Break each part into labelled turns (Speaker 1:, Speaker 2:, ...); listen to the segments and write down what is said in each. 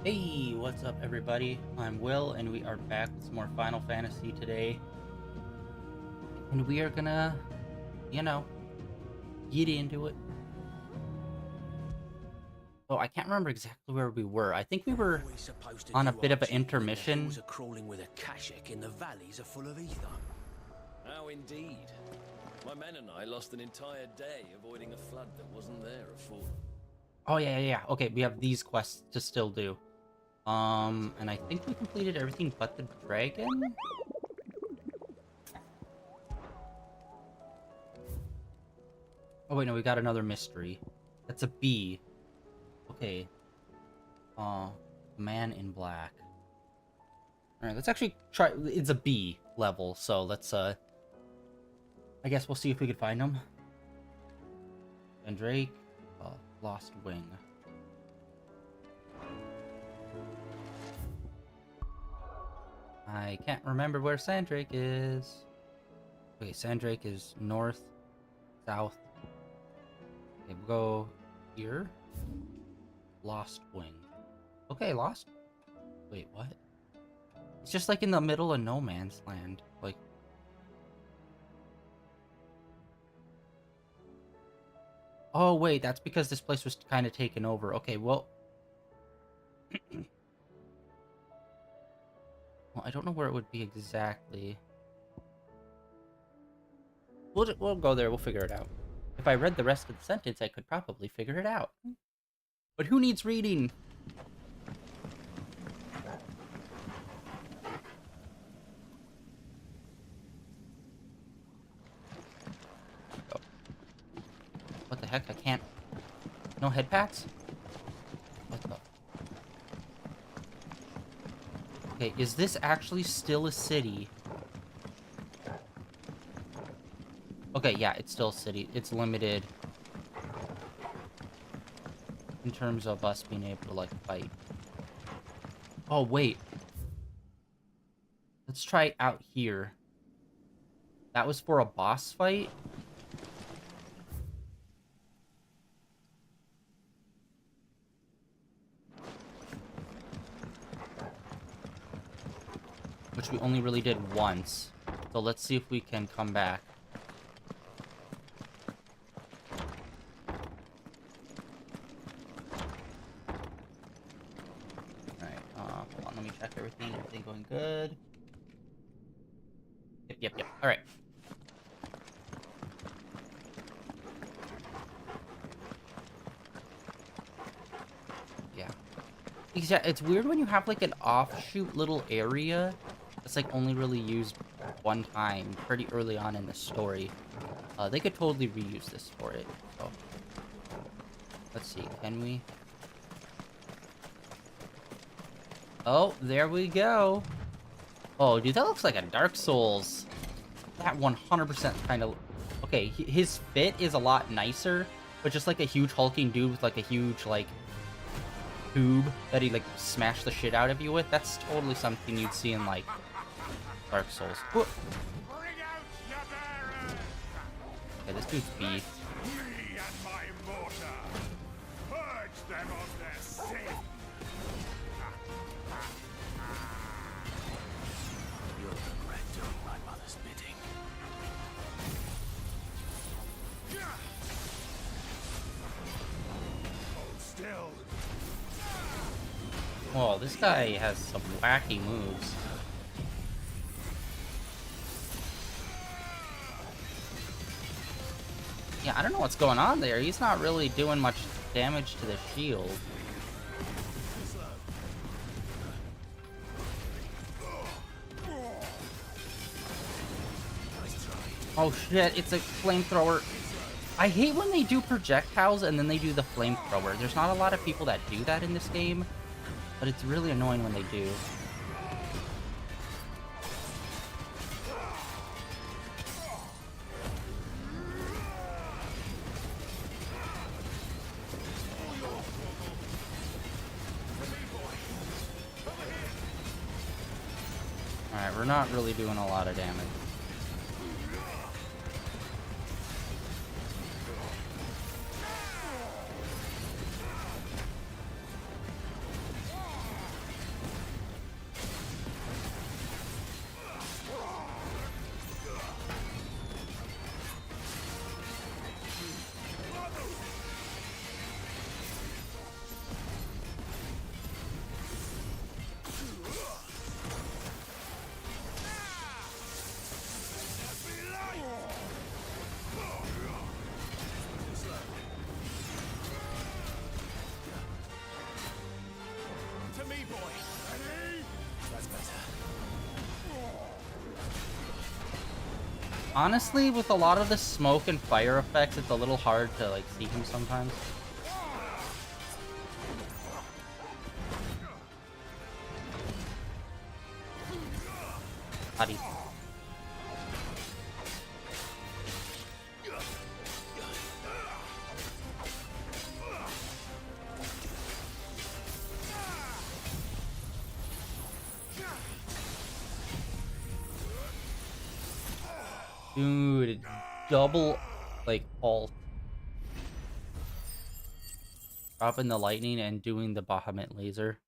Speaker 1: Hey, what's up everybody? I'm Will and we are back with some more Final Fantasy today. And we are gonna, you know, get into it. Oh, I can't remember exactly where we were. I think we were on a bit of an intermission.
Speaker 2: The hills are crawling with a kashik and the valleys are full of ether.
Speaker 3: How indeed. My men and I lost an entire day avoiding a flood that wasn't there afore.
Speaker 1: Oh yeah. Okay, we have these quests to still do. And I think we completed everything but the dragon? Oh wait, no, we got another mystery. That's a B. Okay. Man in black. Alright, let's actually try. It's a B level, so let's, I guess we'll see if we can find him. And Drake, Lost Wing. I can't remember where Sandrake is. Okay, Sandrake is north, south. Okay, we'll go here. Lost Wing. Okay, Lost. Wait, what? It's just like in the middle of no man's land. Like. Oh, wait, that's because this place was kind of taken over. Okay, well. Well, I don't know where it would be exactly. We'll go there. We'll figure it out. If I read the rest of the sentence, I could probably figure it out. But who needs reading? Oh. What the heck? I can't. No head pats? What the? Okay, is this actually still a city? Okay, yeah, it's still a city. It's limited in terms of us being able to, like, fight. Oh, wait. Let's try out here. That was for a boss fight? Which we only really did once. So let's see if we can come back. Alright, hold on, let me check everything. Everything going good? Yep. Alright. Yeah. It's weird when you have, like, an offshoot little area that's, like, only really used one time pretty early on in the story. They could totally reuse this for it, so. Let's see, can we? Oh, there we go. Oh, dude, that looks like a Dark Souls. That 100% kind of... Okay, his fit is a lot nicer, but just like a huge hulking dude with, like, a huge, like, tube that he, like, smashed the shit out of you with, that's totally something you'd see in, like, Dark Souls. Whoa. Okay, this dude's beef.
Speaker 4: Me and my mortar. Purge them of their sin.
Speaker 2: You'll regret doing my mother's bidding.
Speaker 4: Hold still.
Speaker 1: Whoa, this guy has some wacky moves. Yeah, I don't know what's going on there. He's not really doing much damage to the shield. Oh shit, it's a flamethrower. I hate when they do projectiles and then they do the flamethrower. There's not a lot of people that do that in this game, but it's really annoying when they do. Alright, we're not really doing a lot of damage. Honestly, with a lot of the smoke and fire effects, it's a little hard to like see him sometimes. Howdy. Dude, double, like, ult. Dropping the lightning and doing the Bahamut laser.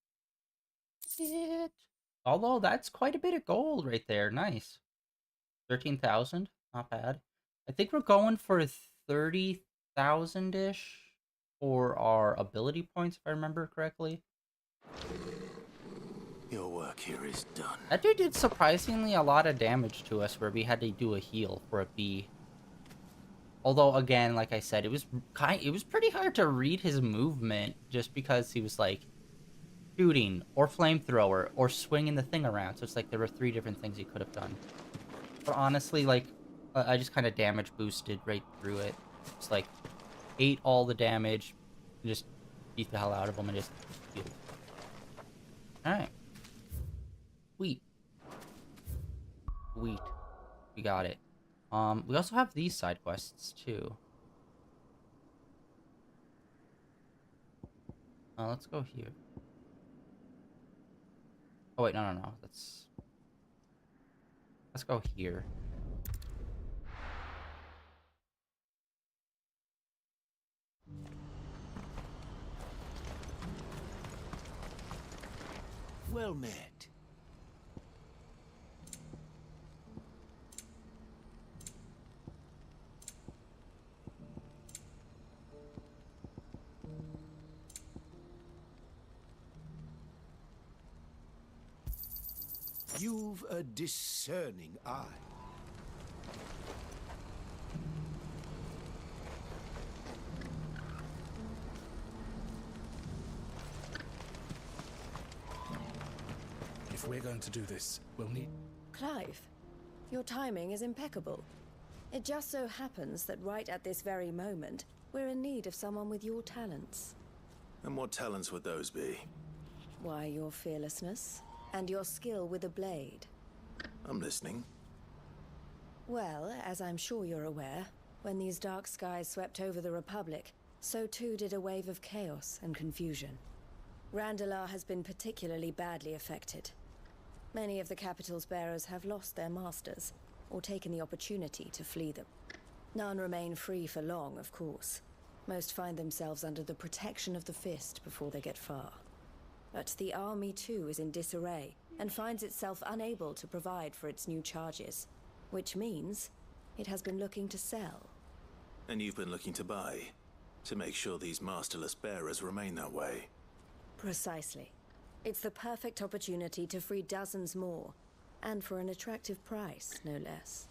Speaker 1: Shit. Although, that's quite a bit of gold right there. Nice. 13,000. Not bad. I think we're going for 30,000-ish for our ability points, if I remember correctly.
Speaker 2: Your work here is done.
Speaker 1: That dude did surprisingly a lot of damage to us where we had to do a heal for a B. Although, again, like I said, it was pretty hard to read his movement just because he was, like, shooting or flamethrower or swinging the thing around. So it's like there were 3 different things he could have done. But honestly, like, I just kind of damage boosted right through it. It's like, ate all the damage, and just beat the hell out of him and just healed. Alright. Wheat. We got it. We also have these side quests, too. Let's go here. Oh, wait, no. Let's go here.
Speaker 2: Well met. You've a discerning eye.
Speaker 5: If we're going to do this, we'll need...
Speaker 6: Clive, your timing is impeccable. It just so happens that right at this very moment, we're in need of someone with your talents.
Speaker 2: And what talents would those be?
Speaker 6: Why, your fearlessness and your skill with a blade.
Speaker 2: I'm listening.
Speaker 6: Well, as I'm sure you're aware, when these dark skies swept over the Republic, so too did a wave of chaos and confusion. Randalar has been particularly badly affected. Many of the capital's bearers have lost their masters, or taken the opportunity to flee them. None remain free for long, of course. Most find themselves under the protection of the Fist before they get far. But the army too is in disarray, and finds itself unable to provide for its new charges. Which means it has been looking to sell.
Speaker 2: And you've been looking to buy, to make sure these masterless bearers remain that way.
Speaker 6: Precisely. It's the perfect opportunity to free dozens more, and for an attractive price, no less.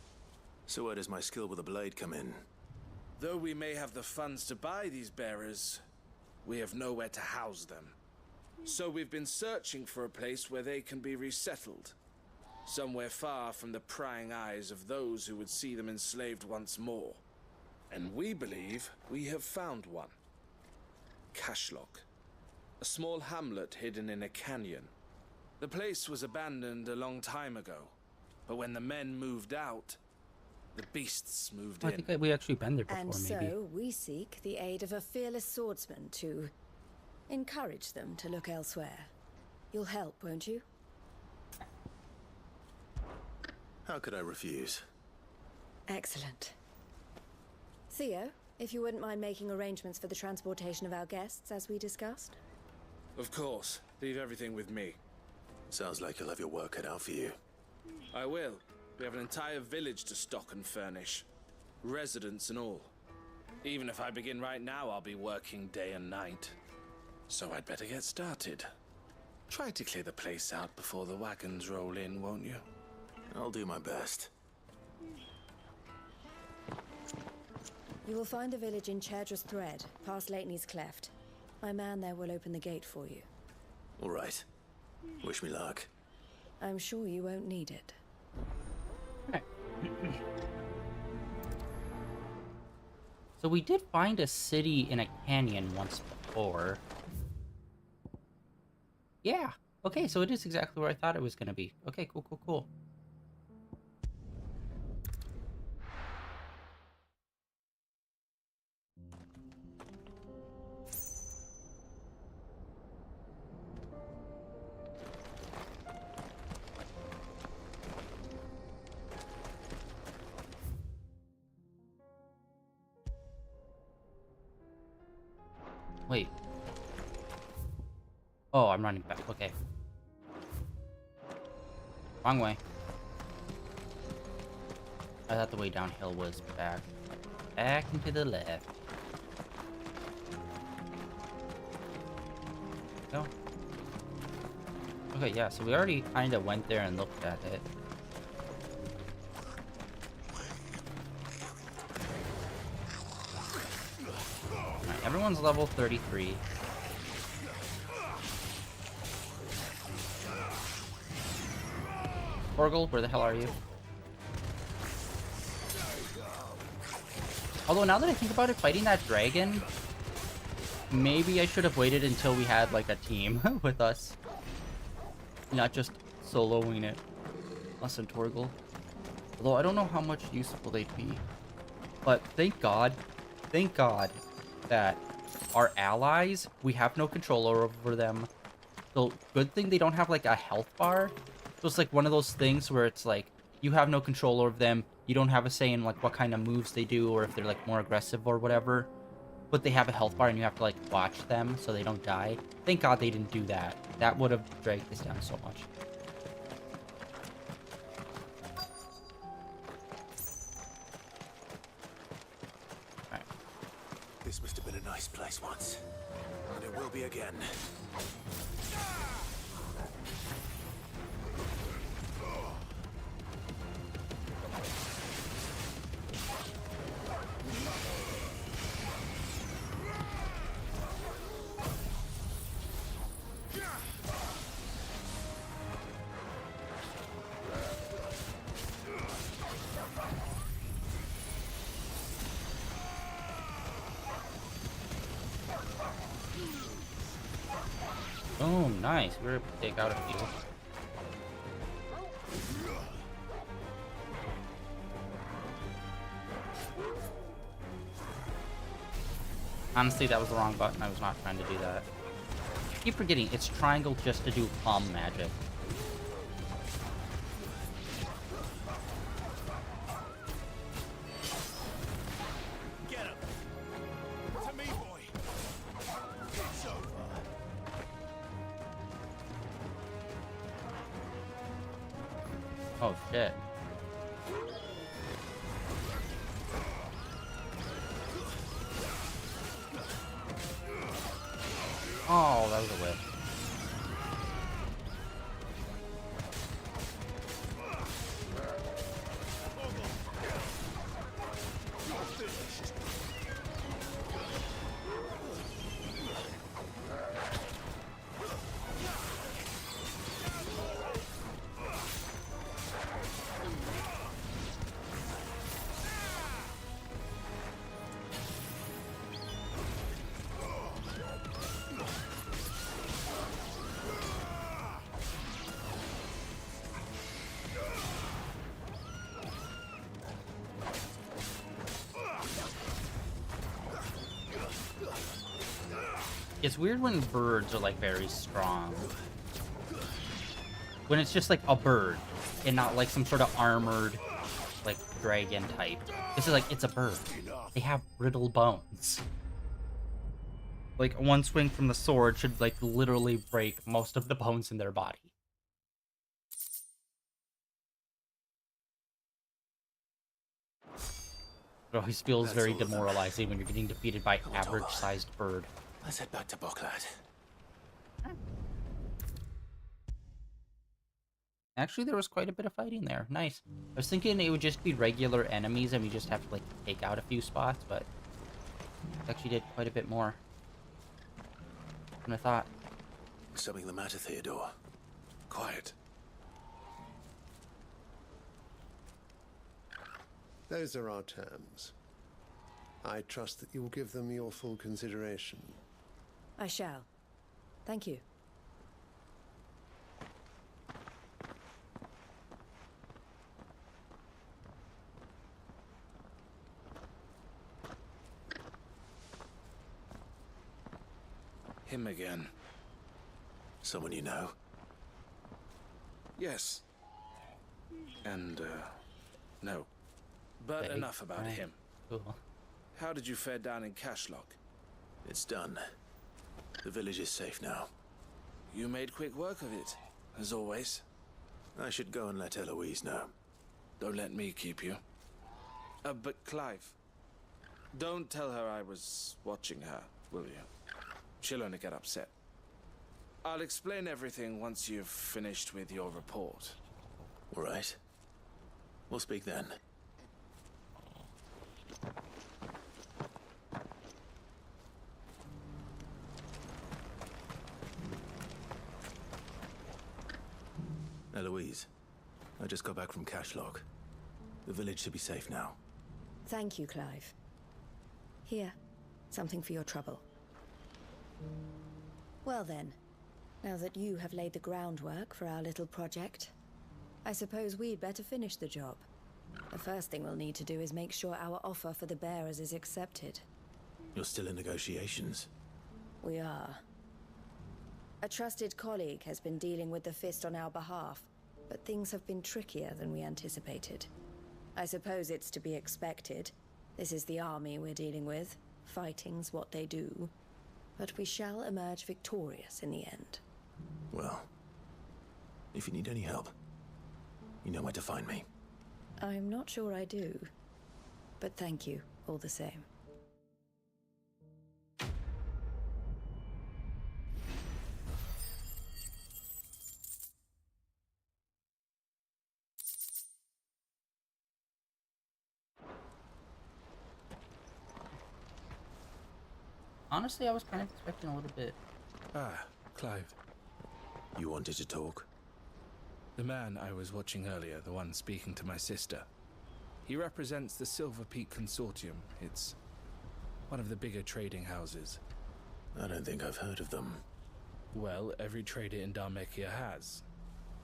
Speaker 2: So where does my skill with a blade come in?
Speaker 5: Though we may have the funds to buy these bearers, we have nowhere to house them. So we've been searching for a place where they can be resettled. Somewhere far from the prying eyes of those who would see them enslaved once more. And we believe we have found one. Cashlock. A small hamlet hidden in a canyon. The place was abandoned a long time ago, but when the men moved out, the beasts moved
Speaker 1: I
Speaker 5: in.
Speaker 1: think we actually been there before,
Speaker 6: And
Speaker 1: maybe.
Speaker 6: so we seek the aid of a fearless swordsman to encourage them to look elsewhere. You'll help, won't you?
Speaker 2: How could I refuse?
Speaker 6: Excellent. Theo, if you wouldn't mind making arrangements for the transportation of our guests, as we discussed.
Speaker 5: Of course. Leave everything with me.
Speaker 2: Sounds like you'll have your work cut out for you.
Speaker 5: I will. We have an entire village to stock and furnish. Residents and all. Even if I begin right now, I'll be working day and night. So I'd better get started. Try to clear the place out before the wagons roll in, won't you?
Speaker 2: I'll do my best.
Speaker 6: You will find a village in Chairdra's Thread, past Lateney's Cleft. My man there will open the gate for you.
Speaker 2: All right. Wish me luck.
Speaker 6: I'm sure you won't need it.
Speaker 1: So we did find a city in a canyon once before. Yeah. Okay, so it is exactly where I thought it was going to be. Okay, cool, cool, cool. Wait. Oh, I'm running back. Okay. Wrong way. I thought the way downhill was back. Back and to the left. No. Okay, yeah, so we already kind of went there and looked at it. Alright, everyone's level 33. Torgal, where the hell are you? Although now that I think about it, fighting that dragon, maybe I should have waited until we had like a team with us. Not just soloing it. Us and Torgal. Although I don't know how much useful they'd be. But thank God that our allies, we have no control over them. So good thing they don't have like a health bar. So it's like one of those things where it's like, you have no control over them. You don't have a say in like what kind of moves they do or if they're like more aggressive or whatever. But they have a health bar and you have to like watch them so they don't die. Thank God they didn't do that. That would have dragged this down so much. Alright.
Speaker 2: This must have been a nice place once. And it will be again.
Speaker 1: Oh, nice. We were able to take out a few. Honestly, that was the wrong button. I was not trying to do that. I keep forgetting, it's triangle just to do palm magic.
Speaker 4: Get him! To me, boy! It's over.
Speaker 1: Oh, shit. Oh, that was a whip. It's weird when birds are like very strong. When it's just like a bird and not like some sort of armored like dragon type. This is like, it's a bird. They have brittle bones. Like one swing from the sword should like literally break most of the bones in their body. It always feels
Speaker 2: That's
Speaker 1: very
Speaker 2: all of them.
Speaker 1: demoralizing when you're getting defeated by average-sized bird.
Speaker 2: Let's head back to Boklad.
Speaker 1: Actually, there was quite a bit of fighting there. Nice. I was thinking it would just be regular enemies and we just have to, like, take out a few spots, but it actually did quite a bit more than I thought.
Speaker 2: Something the matter, Theodore? Quiet.
Speaker 7: Those are our terms. I trust that you will give them your full consideration.
Speaker 6: I shall. Thank you.
Speaker 5: Him again.
Speaker 2: Someone you know?
Speaker 5: Yes. And, no. But
Speaker 1: Okay,
Speaker 5: enough about
Speaker 1: right.
Speaker 5: him.
Speaker 1: Cool.
Speaker 5: How did you fare down in Cashlock?
Speaker 2: It's done. The village is safe now.
Speaker 5: You made quick work of it, as always.
Speaker 2: I should go and let Eloise know.
Speaker 5: Don't let me keep you. But Clive, don't tell her I was watching her, will you? She'll only get upset. I'll explain everything once you've finished with your report.
Speaker 2: All right. We'll speak then. Eloise, I just got back from Cashlock. The village should be safe now.
Speaker 6: Thank you, Clive. Here, something for your trouble. Well then, now that you have laid the groundwork for our little project, I suppose we'd better finish the job. The first thing we'll need to do is make sure our offer for the bearers is accepted.
Speaker 2: You're still in negotiations.
Speaker 6: We are. A trusted colleague has been dealing with the Fist on our behalf, but things have been trickier than we anticipated. I suppose it's to be expected. This is the army we're dealing with. Fighting's what they do. But we shall emerge victorious in the end.
Speaker 2: Well, if you need any help, you know where to find me.
Speaker 6: I'm not sure I do. But thank you, all the same.
Speaker 1: Honestly, I was kind of expecting a little bit.
Speaker 5: Ah, Clive.
Speaker 2: You wanted to talk?
Speaker 5: The man I was watching earlier, the one speaking to my sister. He represents the Silver Peak Consortium. It's one of the bigger trading houses.
Speaker 2: I don't think I've heard of them.
Speaker 5: Well, every trader in Dharmekia has.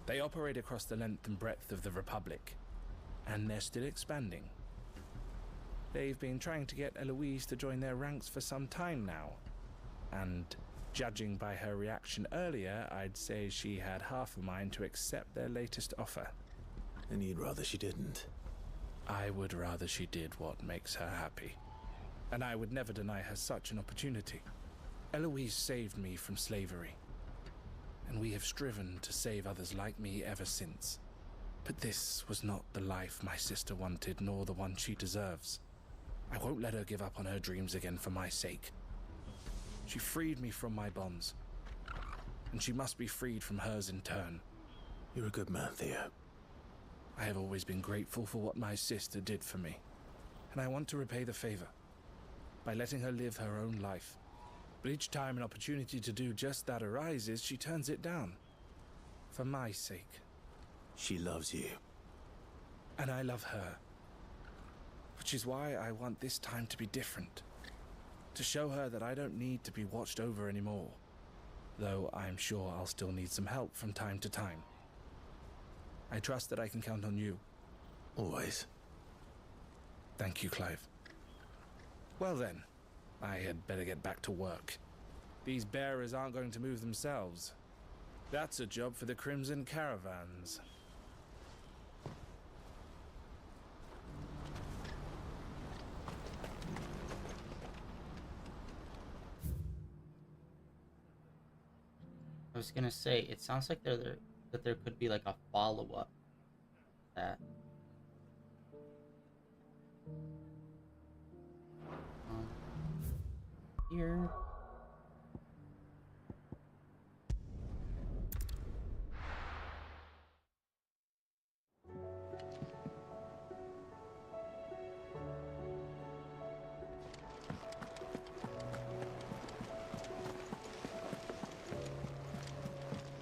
Speaker 5: They operate across the length and breadth of the Republic, and they're still expanding. They've been trying to get Eloise to join their ranks for some time now, and judging by her reaction earlier, I'd say she had half a mind to accept their latest offer.
Speaker 2: And you'd rather she didn't.
Speaker 5: I would rather she did what makes her happy, and I would never deny her such an opportunity. Eloise saved me from slavery, and we have striven to save others like me ever since. But this was not the life my sister wanted, nor the one she deserves. I won't let her give up on her dreams again for my sake. She freed me from my bonds, and she must be freed from hers in turn.
Speaker 2: You're a good man, Theo.
Speaker 5: I have always been grateful for what my sister did for me, and I want to repay the favor by letting her live her own life. But each time an opportunity to do just that arises, she turns it down. For my sake.
Speaker 2: She loves you.
Speaker 5: And I love her. Which is why I want this time to be different. To show her that I don't need to be watched over anymore. Though I'm sure I'll still need some help from time to time. I trust that I can count on you.
Speaker 2: Always.
Speaker 5: Thank you, Clive. Well then, I had better get back to work. These bearers aren't going to move themselves. That's a job for the Crimson Caravans.
Speaker 1: I was gonna say, it sounds like that there could be like a follow-up. That. Here.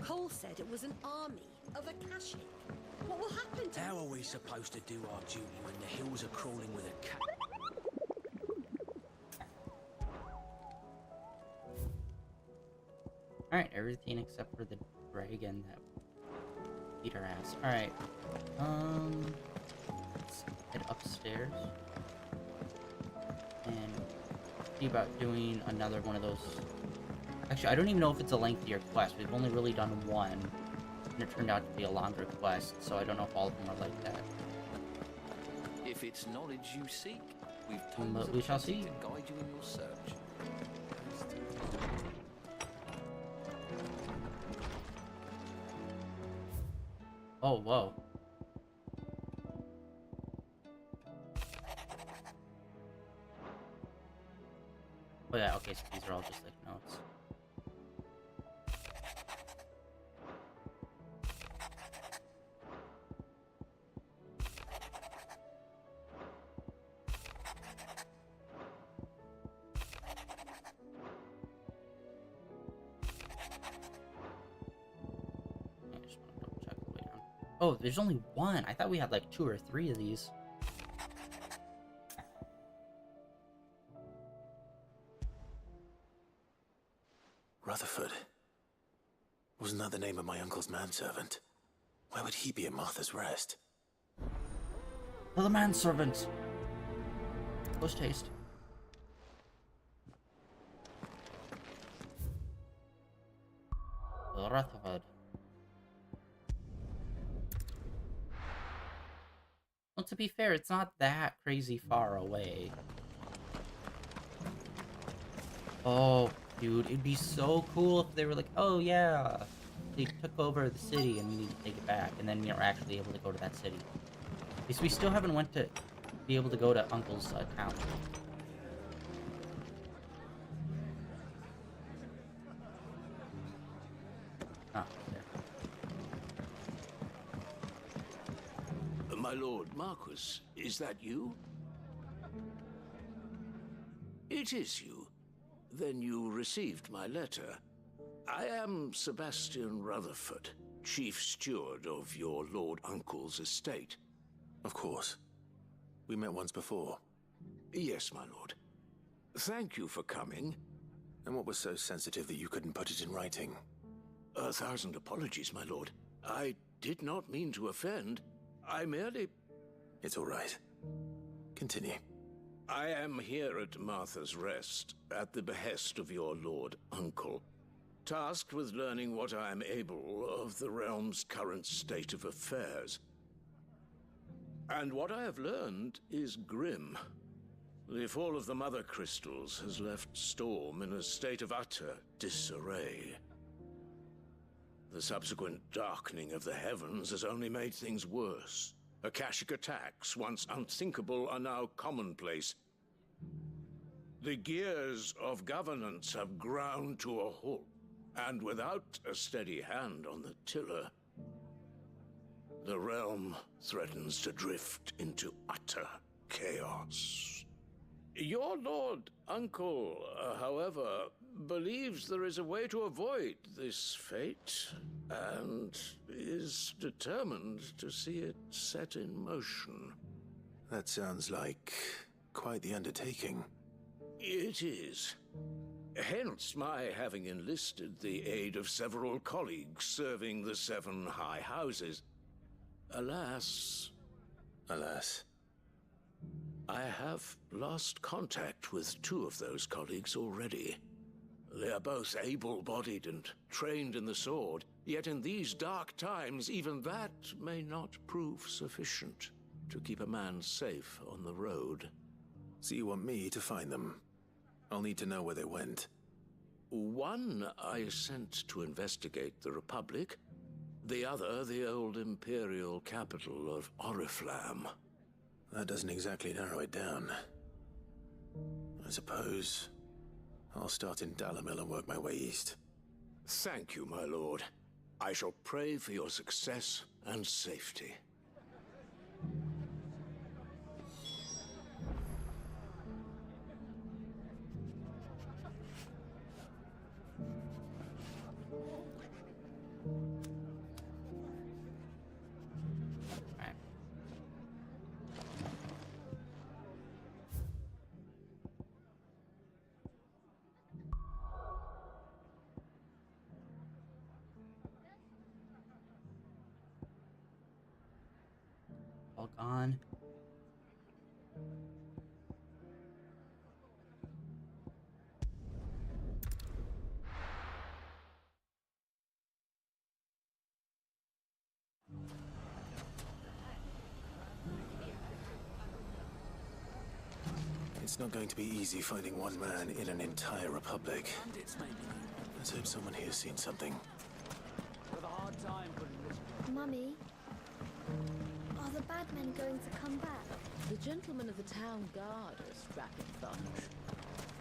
Speaker 8: Cole said it was an army of Akashic. What will happen to
Speaker 9: How are we supposed to do our duty when the hills are crawling with a cat?
Speaker 1: Alright, everything except for the dragon that beat our ass. Alright. Let's head upstairs. And see about doing another one of those. Actually, I don't even know if it's a lengthier quest. We've only really done one, and it turned out to be a longer quest, so I don't know if all of them are like that.
Speaker 3: If it's knowledge you seek, we've
Speaker 1: But
Speaker 3: tons
Speaker 1: we
Speaker 3: of
Speaker 1: shall
Speaker 3: plenty
Speaker 1: see.
Speaker 3: to guide you in your search.
Speaker 1: Oh, whoa. Oh yeah, okay, so these are all just like notes. I just want to double check the way down. Oh, there's only one. I thought we had like 2 or 3 of these.
Speaker 2: Rutherford. Wasn't that the name of my uncle's manservant? Why would he be at Martha's Rest?
Speaker 1: The manservant. Post haste. Rutherford. Well, to be fair, it's not that crazy far away. Oh, dude, it'd be so cool if they were like, oh yeah, they took over the city and we need to take it back, and then we are actually able to go to that city. Because we still haven't went to be able to go to Uncle's town. Ah, there.
Speaker 9: My lord Marquis, is that you? It is you. Then you received my letter. I am Sebastian Rutherford, chief steward of your lord uncle's estate.
Speaker 2: Of course. We met once before.
Speaker 9: Yes, my lord. Thank you for coming.
Speaker 2: And what was so sensitive that you couldn't put it in writing?
Speaker 9: 1,000 apologies, my lord. I did not mean to offend. I merely...
Speaker 2: It's all right. Continue.
Speaker 9: I am here at Martha's Rest, at the behest of your lord uncle, tasked with learning what I am able of the realm's current state of affairs. And what I have learned is grim. The fall of the Mothercrystals has left Storm in a state of utter disarray. The subsequent darkening of the heavens has only made things worse. Akashic attacks, once unthinkable, are now commonplace. The gears of governance have ground to a halt, and without a steady hand on the tiller, the realm threatens to drift into utter chaos. Your lord uncle, however, believes there is a way to avoid this fate, and is determined to see it set in motion.
Speaker 2: That sounds like quite the undertaking.
Speaker 9: It is. Hence my having enlisted the aid of several colleagues serving the 7 high houses. Alas, I have lost contact with 2 of those colleagues already. They are both able-bodied and trained in the sword, yet in these dark times, even that may not prove sufficient to keep a man safe on the road.
Speaker 2: So you want me to find them? I'll need to know where they went.
Speaker 9: One I sent to investigate the Republic, the other the old Imperial capital of Oriflamme.
Speaker 2: That doesn't exactly narrow it down. I suppose I'll start in Dalamil and work my way east.
Speaker 9: Thank you, my lord. I shall pray for your success and safety.
Speaker 1: all gone.
Speaker 2: It's not going to be easy finding one man in an entire republic. Let's hope someone here's seen something.
Speaker 10: Mummy, are the bad men going to come back?
Speaker 11: The gentlemen of the town guard are a strapping bunch.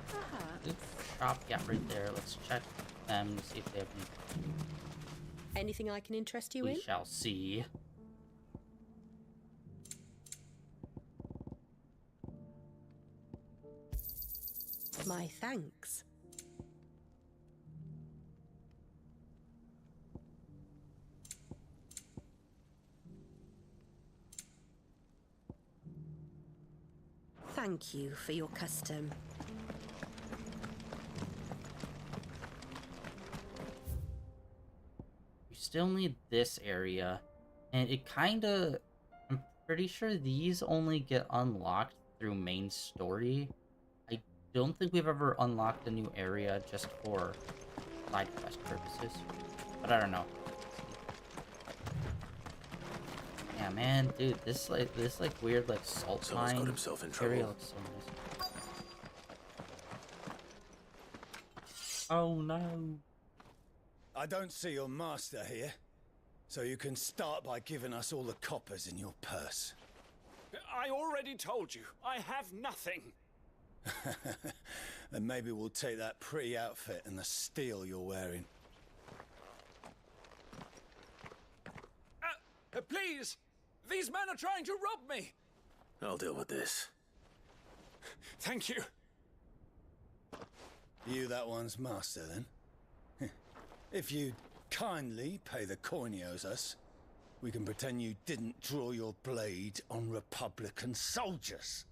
Speaker 11: Perhaps.
Speaker 1: Shop, yeah, right there. Let's check them, see if they have
Speaker 8: Anything I can interest you
Speaker 1: We
Speaker 8: in?
Speaker 1: shall see.
Speaker 8: My thanks. Thank you for your custom.
Speaker 1: We still need this area, and it kinda... I'm pretty sure these only get unlocked through main story. I don't think we've ever unlocked a new area just for side quest purposes, but I don't know. Yeah, man, dude, this weird salt
Speaker 2: Someone's
Speaker 1: mine
Speaker 2: got himself in
Speaker 1: area
Speaker 2: trouble.
Speaker 1: looks so nice. Oh no.
Speaker 12: I don't see your master here, so you can start by giving us all the coppers in your purse.
Speaker 4: I already told you, I have nothing.
Speaker 12: Then maybe we'll take that pretty outfit and the steel you're wearing.
Speaker 4: Please! These men are trying to rob me!
Speaker 2: I'll deal with this.
Speaker 4: Thank you.
Speaker 12: You that one's master, then? If you kindly pay the coin he owes us, we can pretend you didn't draw your blade on Republican soldiers.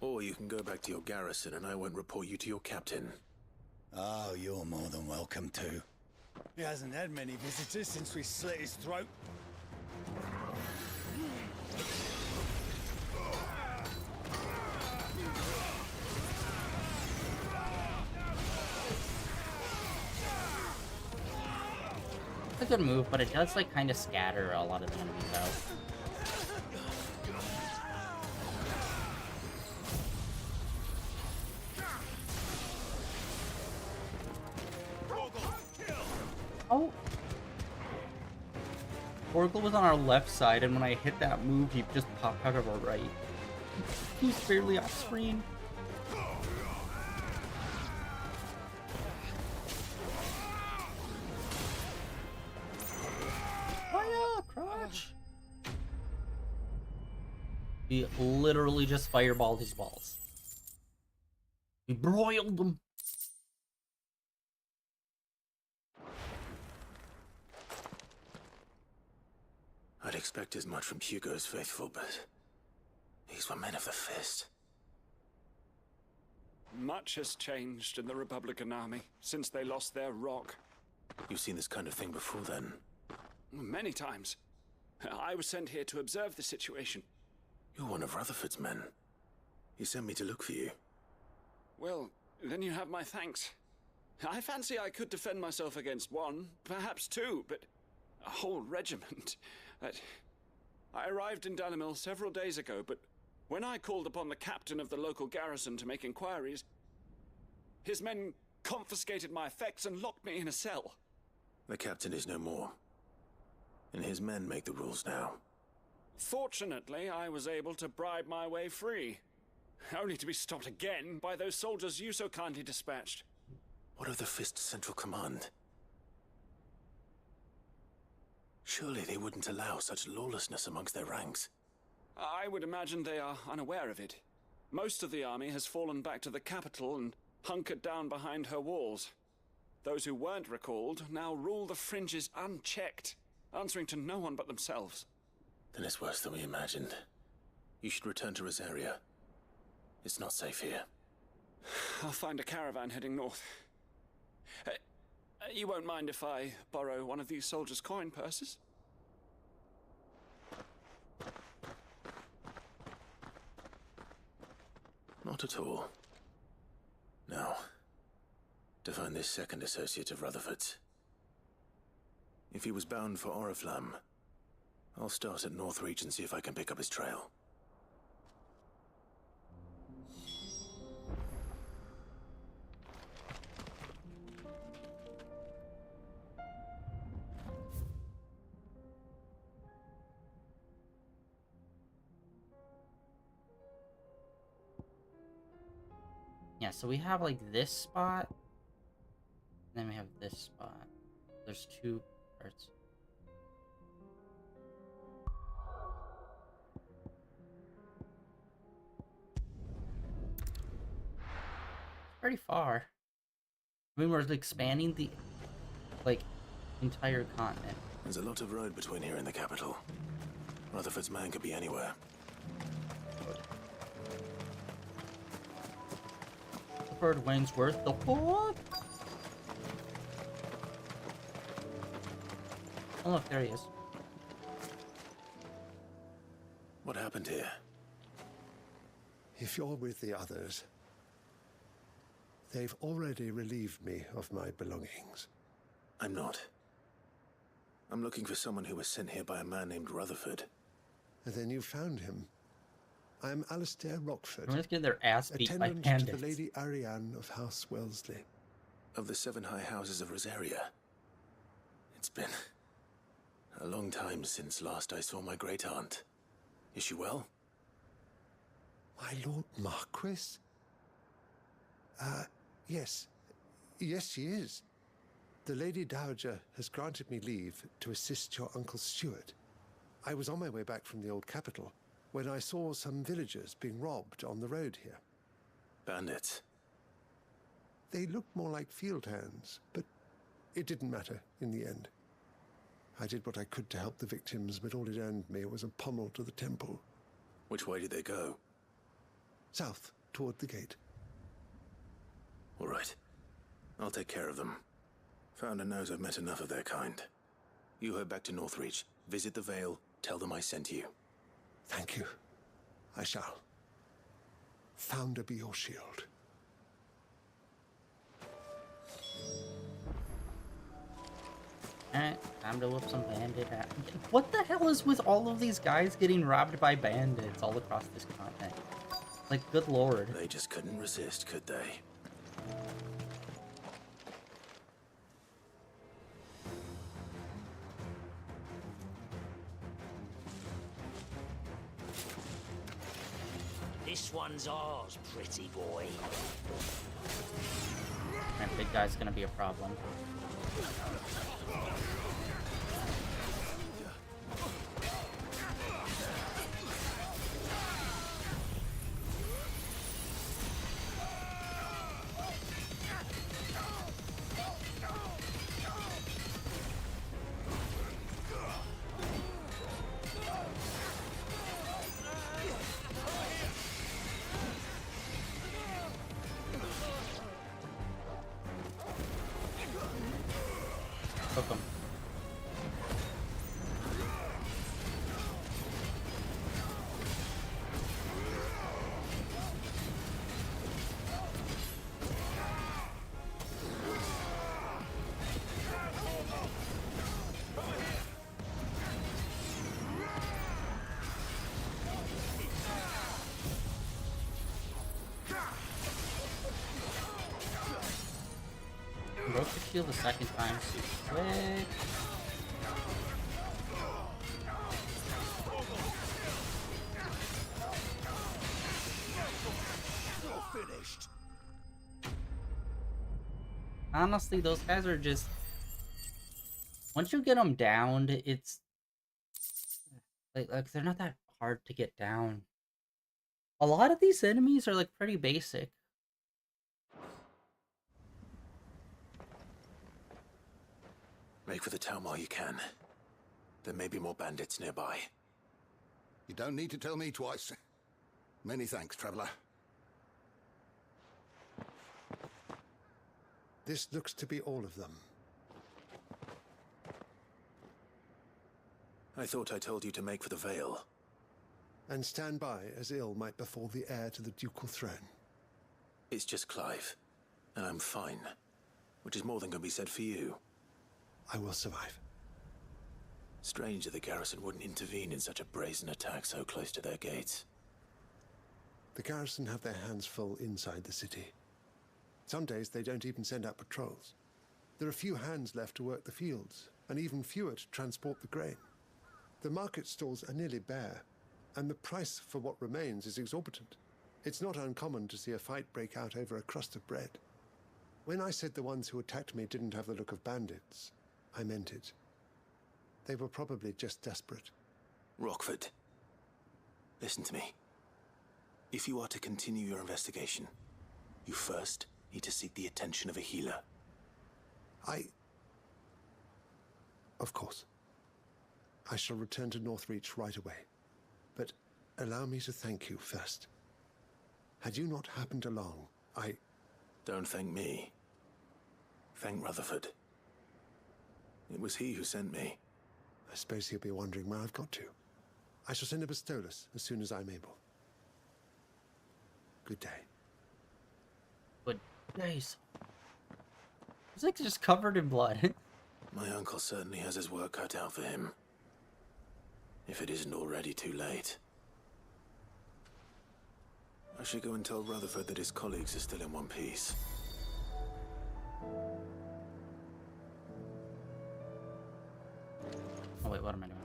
Speaker 2: Or you can go back to your garrison and I won't report you to your captain.
Speaker 12: Oh, you're more than welcome to. He hasn't had many visitors since we slit his throat.
Speaker 1: It's a good move, but it does kind of scatter a lot of the enemies out. Oh! Oracle was on our left side, and when I hit that move, he just popped out of our right. He's barely off screen. Crotch! We literally just fireballed his balls. We broiled them.
Speaker 2: I'd expect as much from Hugo's faithful, but these were men of the fist.
Speaker 4: Much has changed in the Republican army since they lost their rock.
Speaker 2: You've seen this kind of thing before, then?
Speaker 4: Many times. I was sent here to observe the situation.
Speaker 2: You're one of Rutherford's men. He sent me to look for you.
Speaker 4: Well, then you have my thanks. I fancy I could defend myself against one, perhaps two, but a whole regiment. I arrived in Dalimil several days ago, but when I called upon the captain of the local garrison to make inquiries, his men confiscated my effects and locked me in a cell.
Speaker 2: The captain is no more, and his men make the rules now.
Speaker 4: Fortunately, I was able to bribe my way free, only to be stopped again by those soldiers you so kindly dispatched.
Speaker 2: What of the Fist's central command? Surely they wouldn't allow such lawlessness amongst their ranks.
Speaker 4: I would imagine they are unaware of it. Most of the army has fallen back to the capital and hunkered down behind her walls. Those who weren't recalled now rule the fringes unchecked, answering to no one but themselves.
Speaker 2: Then it's worse than we imagined. You should return to Rosaria. It's not safe here.
Speaker 4: I'll find a caravan heading north. You won't mind if I borrow one of these soldiers' coin purses?
Speaker 2: Not at all. Now, to find this second associate of Rutherford's. If he was bound for Oriflamme, I'll start at Northreach and see if I can pick up his trail.
Speaker 1: Yeah, so we have like this spot, and then we have this spot. There's two parts. Pretty far. I mean, we're expanding the, like, entire continent.
Speaker 2: There's a lot of road between here and the capital. Rutherford's man could be anywhere.
Speaker 1: Rutherford Wainsworth, the what? Oh look, there he is.
Speaker 2: What happened here?
Speaker 7: If you're with the others, they've already relieved me of my belongings.
Speaker 2: I'm not. I'm looking for someone who was sent here by a man named Rutherford.
Speaker 7: And then you found him. I am Alistair Rockford.
Speaker 1: I'm just getting their ass beat by
Speaker 7: attendant
Speaker 1: bandits.
Speaker 7: to the Lady Ariane of House Wellesley.
Speaker 2: Of the 7 high houses of Rosaria. It's been a long time since last I saw my great-aunt. Is she well?
Speaker 7: My Lord Marquis? Yes. Yes, she is. The Lady Dowager has granted me leave to assist your Uncle Stuart. I was on my way back from the old capital when I saw some villagers being robbed on the road here.
Speaker 2: Bandits?
Speaker 7: They looked more like field hands, but it didn't matter in the end. I did what I could to help the victims, but all it earned me was a pommel to the temple.
Speaker 2: Which way did they go?
Speaker 7: South, toward the gate.
Speaker 2: All right. I'll take care of them. Founder knows I've met enough of their kind. You head back to Northreach, visit the Vale, tell them I sent you.
Speaker 7: Thank you. I shall. Founder be your shield.
Speaker 1: Alright, time to whoop some bandit ass. What the hell is with all of these guys getting robbed by bandits all across this continent? Like, good lord.
Speaker 2: They just couldn't resist, could they?
Speaker 13: This one's ours, pretty boy.
Speaker 1: That big guy's gonna be a problem. Cook 'em. Broke the shield the second time, super quick.
Speaker 12: Finished.
Speaker 1: Honestly, those guys are just... Once you get them downed, it's... Like, they're not that hard to get down. A lot of these enemies are, like, pretty basic.
Speaker 2: Make for the town while you can. There may be more bandits nearby.
Speaker 12: You don't need to tell me twice. Many thanks, traveler.
Speaker 7: This looks to be all of them.
Speaker 2: I thought I told you to make for the Vale.
Speaker 7: and stand by as ill might befall the heir to the ducal throne.
Speaker 2: It's just Clive, and I'm fine, which is more than can be said for you.
Speaker 7: I will survive.
Speaker 2: Strange that the garrison wouldn't intervene in such a brazen attack so close to their gates.
Speaker 7: The garrison have their hands full inside the city. Some days they don't even send out patrols. There are few hands left to work the fields, and even fewer to transport the grain. The market stalls are nearly bare, and the price for what remains is exorbitant. It's not uncommon to see a fight break out over a crust of bread. When I said the ones who attacked me didn't have the look of bandits, I meant it. They were probably just desperate.
Speaker 2: Rockford, listen to me. If you are to continue your investigation, you first need to seek the attention of a healer.
Speaker 7: Of course. I shall return to Northreach right away. But allow me to thank you first. Had you not happened along,
Speaker 2: Don't thank me. Thank Rutherford. It was he who sent me.
Speaker 7: I suppose he'll be wondering where I've got to. I shall send a Bastolus as soon as I'm able. Good day.
Speaker 1: Good days. He's like just covered in blood.
Speaker 2: My uncle certainly has his work cut out for him. If it isn't already too late. I should go and tell Rutherford that his colleagues are still in one piece.
Speaker 1: Oh wait, what am I doing?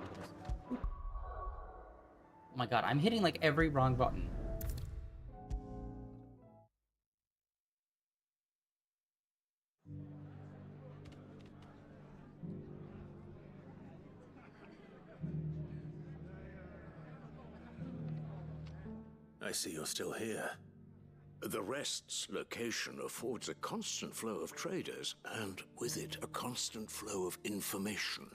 Speaker 1: Oh my god, I'm hitting like every wrong button.
Speaker 2: I see you're still here.
Speaker 9: The Rest's location affords a constant flow of traders, and with it, a constant flow of information.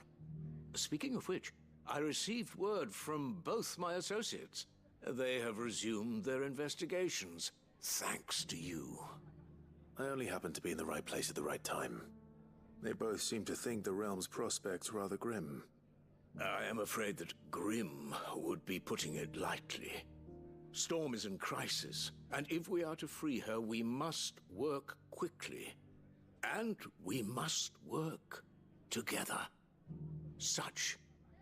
Speaker 9: Speaking of which, I received word from both my associates. They have resumed their investigations, thanks to you.
Speaker 2: I only happened to be in the right place at the right time. They both seem to think the realm's prospects rather grim.
Speaker 9: I am afraid that grim would be putting it lightly. Storm is in crisis, and if we are to free her, we must work quickly. And we must work together. Such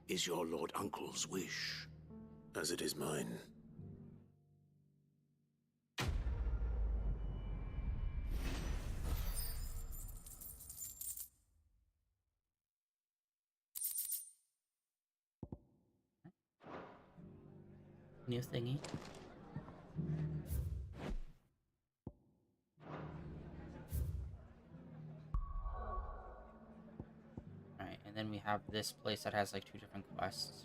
Speaker 9: is your Lord Uncle's wish.
Speaker 2: As it is mine.
Speaker 1: New thingy. Alright, and then we have this place that has like 2 different quests.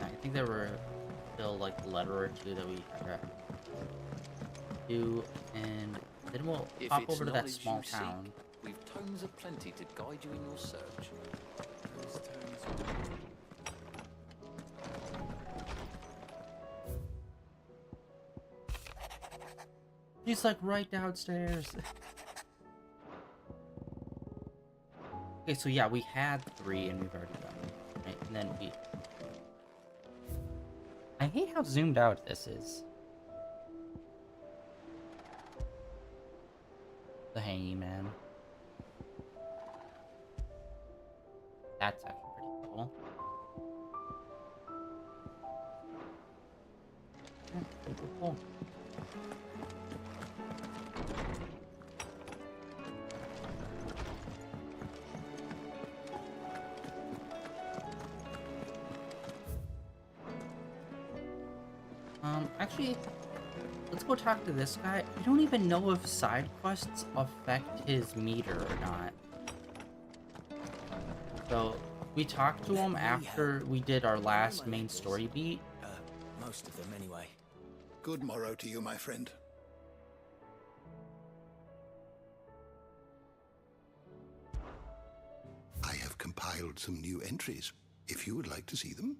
Speaker 1: I think there were still like a letter or 2 that we had to do, and then we'll hop over to that small town.
Speaker 3: We've tomes of plenty to guide you in your search.
Speaker 1: He's like right downstairs. Okay, so yeah, we had 3 and we've already done it. Right? And then we... I hate how zoomed out this is. The hangman. That's actually pretty cool. Yeah, pretty cool. Actually, let's go talk to this guy. I don't even know if side quests affect his meter or not. So, we talked to him after we did our last main story beat.
Speaker 14: Most of them, anyway.
Speaker 12: Good morrow to you, my friend.
Speaker 15: I have compiled some new entries, if you would like to see them.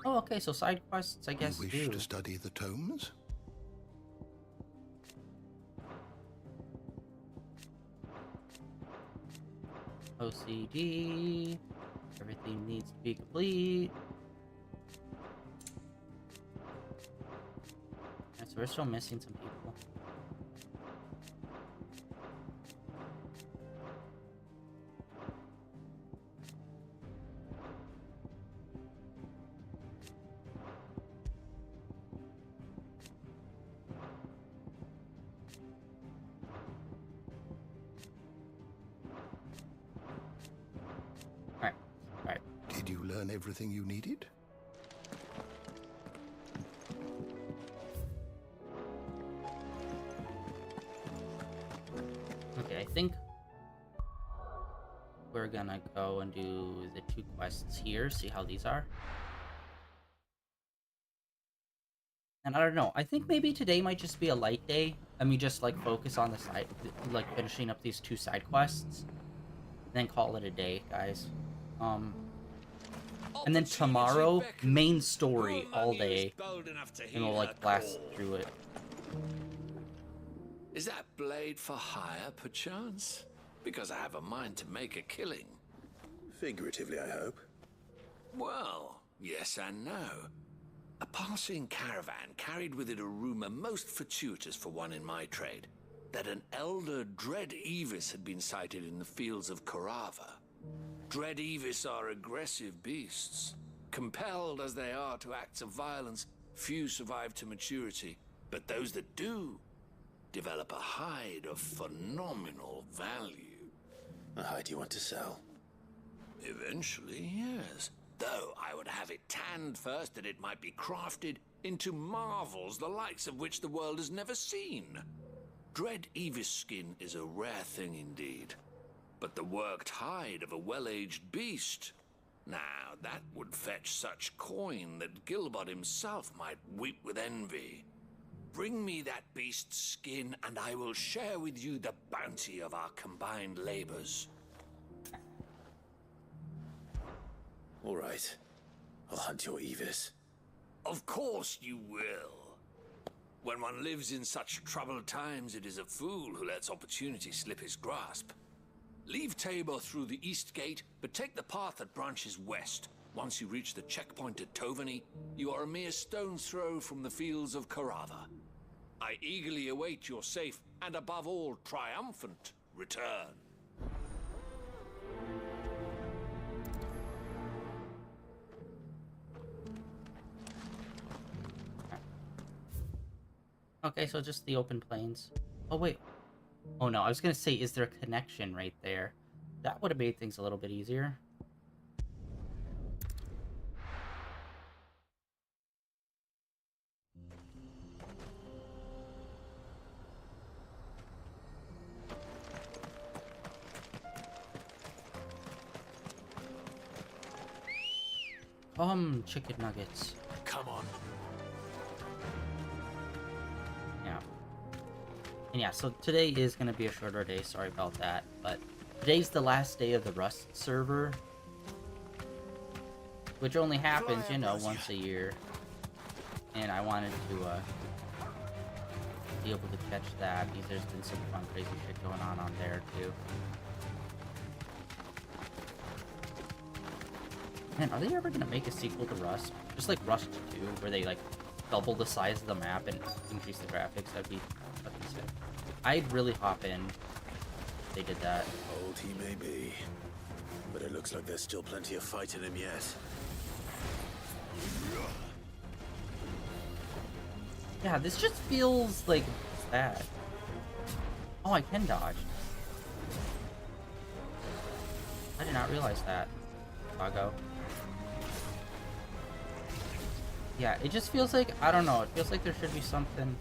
Speaker 1: Oh, okay, so side quests, I guess,
Speaker 15: You wish to study the tomes?
Speaker 1: OCD. Everything needs to be complete. Alright, so we're still missing some people.
Speaker 15: Did you learn everything you needed?
Speaker 1: Okay, I think we're gonna go and do the 2 quests here, see how these are. And I don't know, I think maybe today might just be a light day, and we just, like, focus on the side, like, finishing up these 2 side quests, and then call it a day, guys. And then tomorrow, main story all day, and we'll, like, blast through it.
Speaker 9: Is that blade for hire, perchance? Because I have a mind to make a killing.
Speaker 2: Figuratively, I hope.
Speaker 9: Well, yes and no. A passing caravan carried with it a rumor most fortuitous for one in my trade, that an elder Dread Evis had been sighted in the fields of Korava. Dread Evis are aggressive beasts. Compelled as they are to acts of violence, few survive to maturity, but those that do develop a hide of phenomenal value.
Speaker 2: A hide you want to sell?
Speaker 9: Eventually, yes. Though I would have it tanned first that it might be crafted into marvels the likes of which the world has never seen. Dread Evis skin is a rare thing indeed. But the worked hide of a well-aged beast, now that would fetch such coin that Gilbert himself might weep with envy. Bring me that beast's skin, and I will share with you the bounty of our combined labors.
Speaker 2: All right. I'll hunt your Evis.
Speaker 9: Of course you will. When one lives in such troubled times, it is a fool who lets opportunity slip his grasp. Leave Tabor through the east gate, but take the path that branches west. Once you reach the checkpoint at Tovani, you are a mere stone's throw from the fields of Korava. I eagerly await your safe, and above all, triumphant return.
Speaker 1: Okay, so just the open plains. Oh, wait. Oh, no, I was gonna say, is there a connection right there? That would have made things a little bit easier. Chicken nuggets.
Speaker 9: Come on.
Speaker 1: Yeah. And yeah, so today is going to be a shorter day, sorry about that, but today's the last day of the Rust server, which only happens, you know, once a year, and I wanted to be able to catch that, because there's been some fun, crazy shit going on there, too. Man, are they ever going to make a sequel to Rust? Just like Rust 2, where they, like, double the size of the map and increase the graphics? That'd be fucking sick. I'd really hop in if they did that.
Speaker 2: Old he may be, but it looks like there's still plenty of fight in him yet.
Speaker 1: Yeah, this just feels like bad. Oh, I can dodge. I did not realize that. Doggo. Yeah, it just feels like, I don't know, it feels like there should be something.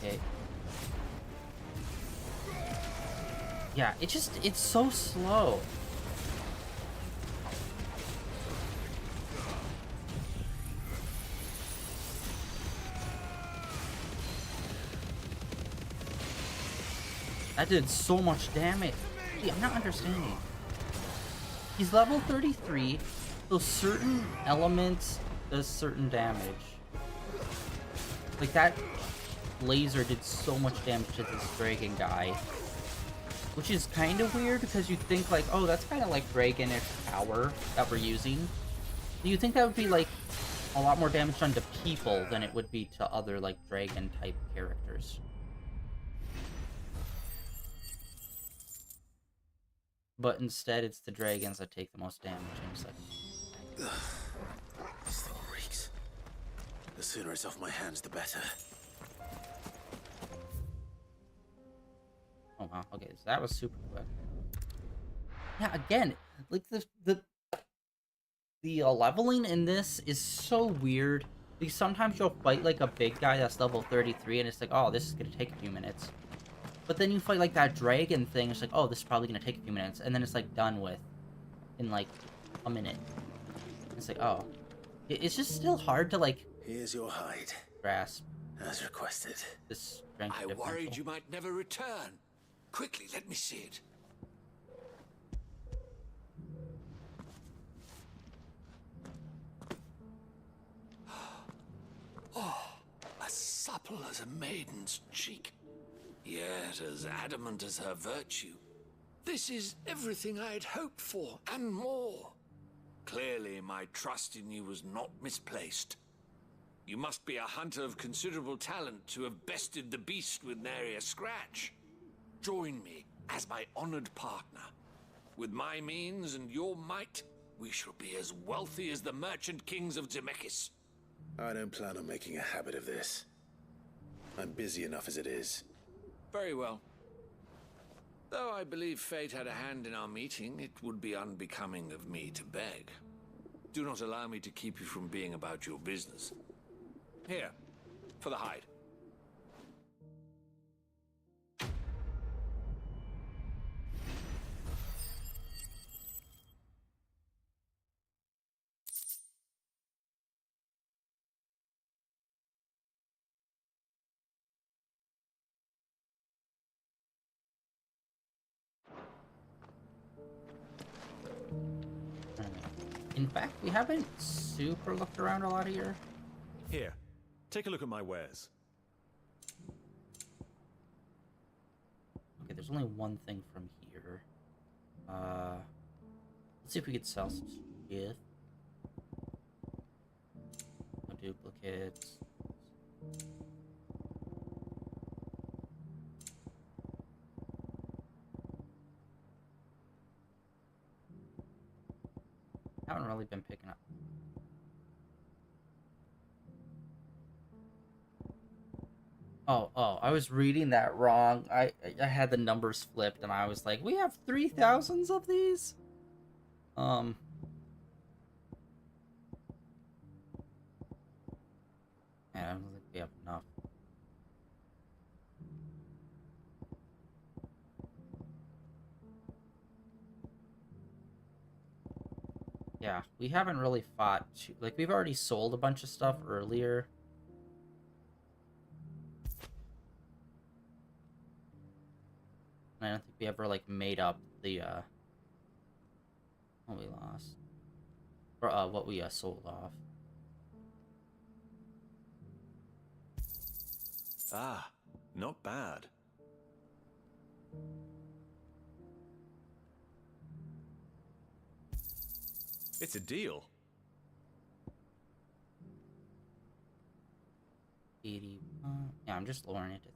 Speaker 1: Okay. Yeah, it's so slow. That did so much damage. See, I'm not understanding. he's level 33, so certain elements does certain damage. Like that laser did so much damage to this dragon guy, which is kind of weird because you think like, oh, that's kind of like dragonish power that we're using. You think that would be like a lot more damage done to people than it would be to other like dragon type characters. But instead, it's the dragons that take the most damage. And it's like,
Speaker 2: This thing reeks. The sooner it's off my hands, the better.
Speaker 1: oh wow, okay, so that was super quick. Yeah, again, like the leveling in this is so weird. Because sometimes you'll fight like a big guy that's level 33, and it's like, oh, this is gonna take a few minutes. But then you fight like that dragon thing, it's like, oh, this is probably gonna take a few minutes, and then it's like done with in like a minute. It's like, oh, it's just still hard to like.
Speaker 2: Here's your hide.
Speaker 1: Grasp.
Speaker 2: As requested.
Speaker 1: This strength
Speaker 13: I worried you might never return. Quickly, let me see it. Oh, as supple as a maiden's cheek. Yet as adamant as her virtue. This is everything I had hoped for, and more. Clearly, my trust in you was not misplaced. You must be a hunter of considerable talent to have bested the beast with nary a scratch. Join me as my honored partner. With my means and your might, we shall be as wealthy as the merchant kings of Zemeckis.
Speaker 2: I don't plan on making a habit of this. I'm busy enough as it is.
Speaker 13: Very well. Though I believe fate had a hand in our meeting, it would be unbecoming of me to beg. Do not allow me to keep you from being about your business. Here, for the hide.
Speaker 1: In fact, we haven't super looked around a lot here.
Speaker 16: Here, take a look at my wares.
Speaker 1: Okay, there's only one thing from here. Let's see if we could sell some shit. No duplicates. Haven't really been picking up. Oh, I was reading that wrong. I had the numbers flipped and I was like, we have 3,000s of these? And I don't think we have enough. Yeah, we haven't really fought like we've already sold a bunch of stuff earlier. I don't think we ever like made up the what we lost or what we sold off.
Speaker 16: Ah, not bad. It's a deal.
Speaker 1: 81. Yeah, I'm just lowering it to.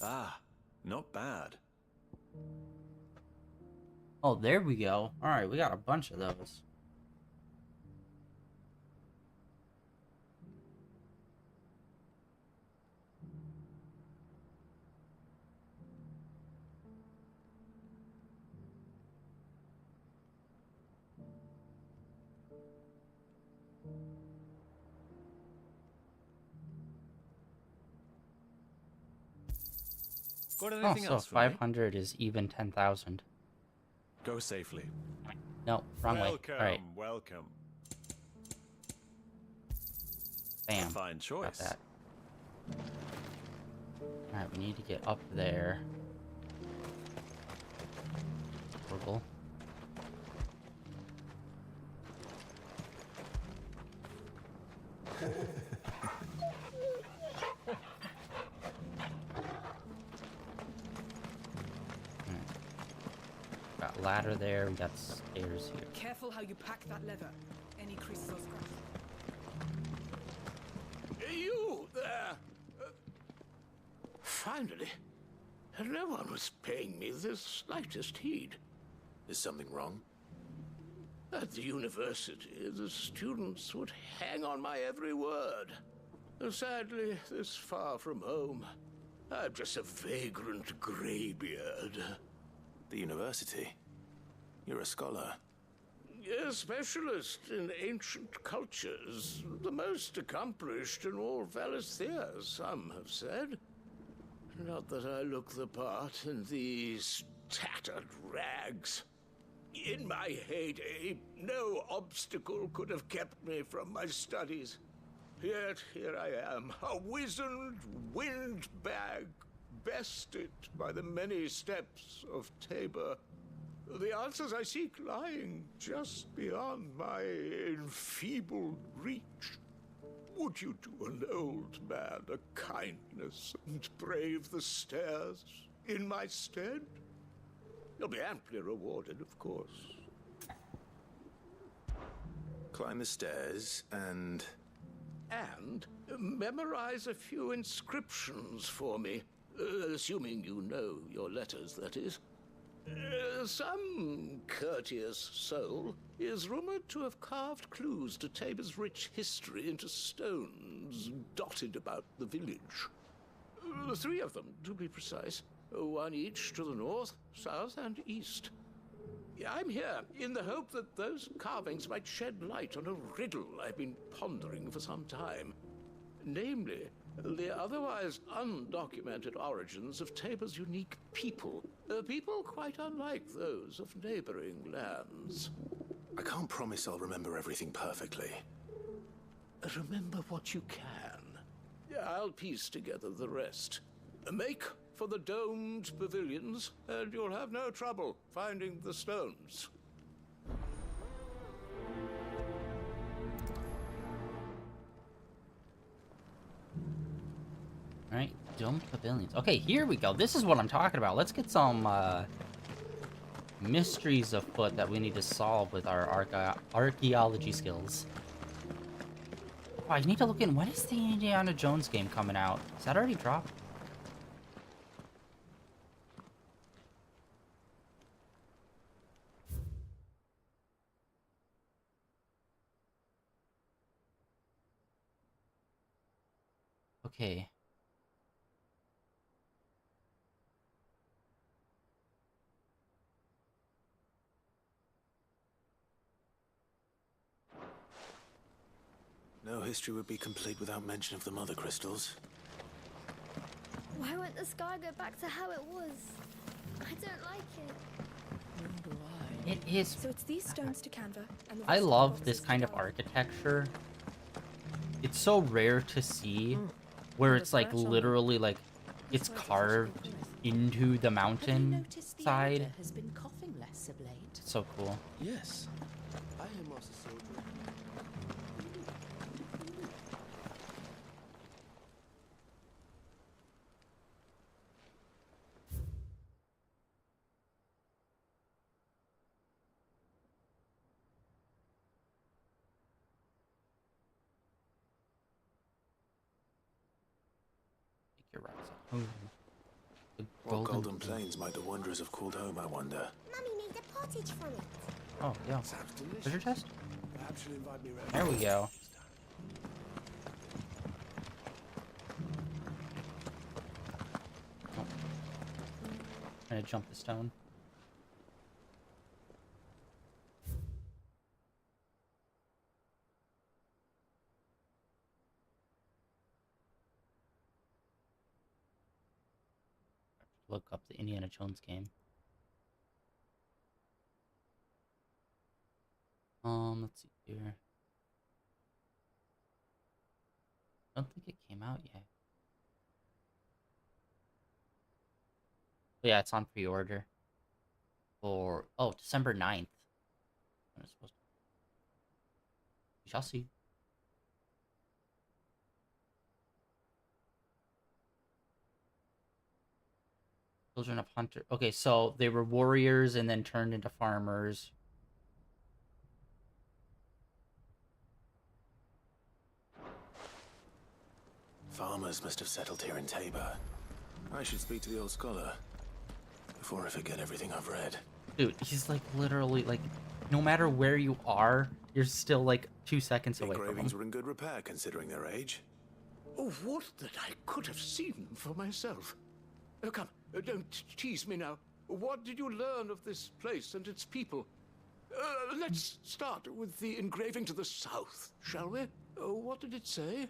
Speaker 16: Ah, not bad.
Speaker 1: Oh, there we go. All right, we got a bunch of those.
Speaker 16: Got anything
Speaker 1: so
Speaker 16: else for
Speaker 1: 500 me? Is even 10,000.
Speaker 16: Go safely.
Speaker 1: No, wrong way. All right.
Speaker 16: Welcome.
Speaker 1: Bam.
Speaker 16: Fine choice.
Speaker 1: Got that. Alright, we need to get up there. Purple. Got ladder there, we got stairs here.
Speaker 17: Careful how you pack that leather. Any crystals crash.
Speaker 9: You there! Finally, no one was paying me the slightest heed.
Speaker 2: Is something wrong?
Speaker 9: At the university, the students would hang on my every word. Sadly, this far from home, I'm just a vagrant greybeard.
Speaker 2: The university? You're a scholar.
Speaker 9: A specialist in ancient cultures, the most accomplished in all Valisthea, some have said. Not that I look the part in these tattered rags. In my heyday, no obstacle could have kept me from my studies. Yet here I am, a wizened windbag, bested by the many steps of Tabor. The answers I seek lying just beyond my enfeebled reach. Would you do an old man a kindness and brave the stairs in my stead? You'll be amply rewarded, of course.
Speaker 2: Climb the stairs and
Speaker 9: memorize a few inscriptions for me. Assuming you know your letters, that is. Some courteous soul is rumored to have carved clues to Tabor's rich history into stones dotted about the village. 3 of them, to be precise. 1 each to the north, south, and east. I'm here in the hope that those carvings might shed light on a riddle I've been pondering for some time. Namely, the otherwise undocumented origins of Tabor's unique people. People quite unlike those of neighboring lands.
Speaker 2: I can't promise I'll remember everything perfectly.
Speaker 9: Remember what you can. I'll piece together the rest. Make for the domed pavilions, and you'll have no trouble finding the stones.
Speaker 1: Alright, domed pavilions. Okay, here we go. This is what I'm talking about. Let's get some mysteries afoot that we need to solve with our archaeology skills. Oh, I need to look in. When is the Indiana Jones game coming out? Is that already dropped? Okay.
Speaker 2: No history would be complete without mention of the Mothercrystals.
Speaker 10: Why won't the sky go back to how it was? I don't like it.
Speaker 1: It is.
Speaker 6: So it's these stones to Canva, and the
Speaker 1: I
Speaker 6: rest of the
Speaker 1: love
Speaker 6: boxes
Speaker 1: this
Speaker 6: to
Speaker 1: kind of
Speaker 6: Java.
Speaker 1: architecture. It's so rare to see where it's like literally like it's carved into the mountain side.
Speaker 11: Has been coughing less of late.
Speaker 1: It's so cool.
Speaker 3: Yes. I am Master Soldier.
Speaker 1: Your rocks up. The
Speaker 2: What golden plains might the wanderers have called home, I wonder?
Speaker 10: Mummy made a pottage from it.
Speaker 1: Oh, yeah. Treasure chest?
Speaker 5: Perhaps you'll invite me round.
Speaker 1: There we go. Oh. Trying to jump the stone. Look up the Indiana Jones game. Let's see here. I don't think it came out yet. Yeah, it's on pre-order. For, oh, December 9th. When it's supposed to... We shall see. Children of Hunter. Okay, so they were warriors and then turned into farmers.
Speaker 2: Farmers must have settled here in Tabor. I should speak to the old scholar before I forget everything I've read.
Speaker 1: Dude, he's like literally like, no matter where you are, you're still like 2 seconds away from him.
Speaker 2: Engravings were in good repair considering their age.
Speaker 9: Oh, what that I could have seen for myself. Oh, come, don't tease me now. What did you learn of this place and its people? Let's start with the engraving to the south, shall we? What did it say?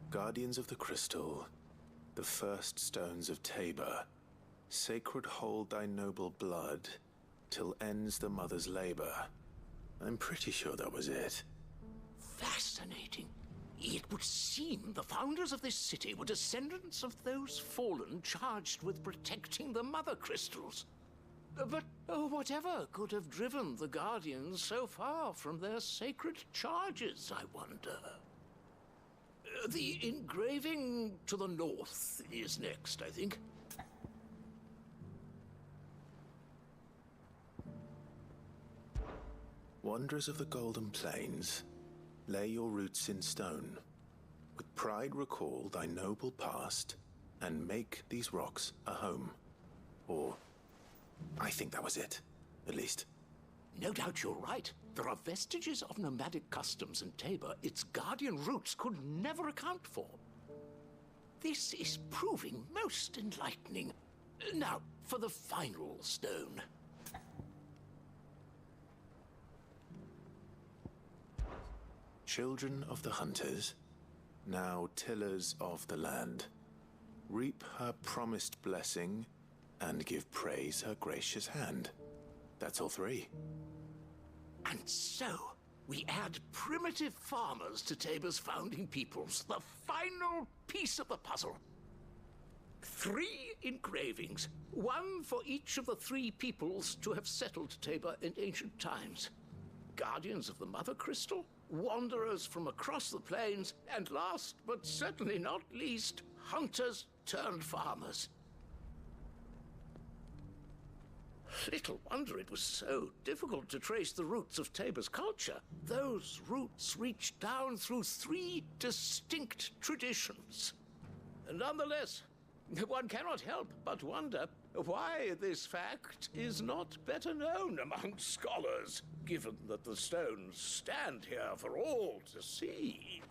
Speaker 2: Guardians of the Crystal, the first stones of Tabor, sacred hold thy noble blood, till ends the mother's labor. I'm pretty sure that was it.
Speaker 9: Fascinating. It would seem the founders of this city were descendants of those fallen charged with protecting the Mothercrystals. But whatever could have driven the Guardians so far from their sacred charges, I wonder? The engraving to the north is next, I think.
Speaker 2: Wanderers of the Golden Plains, lay your roots in stone. With pride recall thy noble past, and make these rocks a home. Or, I think that was it, at least.
Speaker 9: No doubt you're right. There are vestiges of nomadic customs in Tabor its guardian roots could never account for. This is proving most enlightening. Now, for the final stone.
Speaker 2: Children of the hunters, now tillers of the land, reap her promised blessing, and give praise her gracious hand. That's all three.
Speaker 9: And so, we add primitive farmers to Tabor's founding peoples, the final piece of the puzzle. 3 engravings, one for each of the 3 peoples to have settled Tabor in ancient times. Guardians of the Mothercrystal, wanderers from across the plains, and last but certainly not least, hunters turned farmers. Little wonder it was so difficult to trace the roots of Tabor's culture. Those roots reach down through 3 distinct traditions. Nonetheless, one cannot help but wonder why this fact is not better known among scholars, given that the stones stand here for all to see.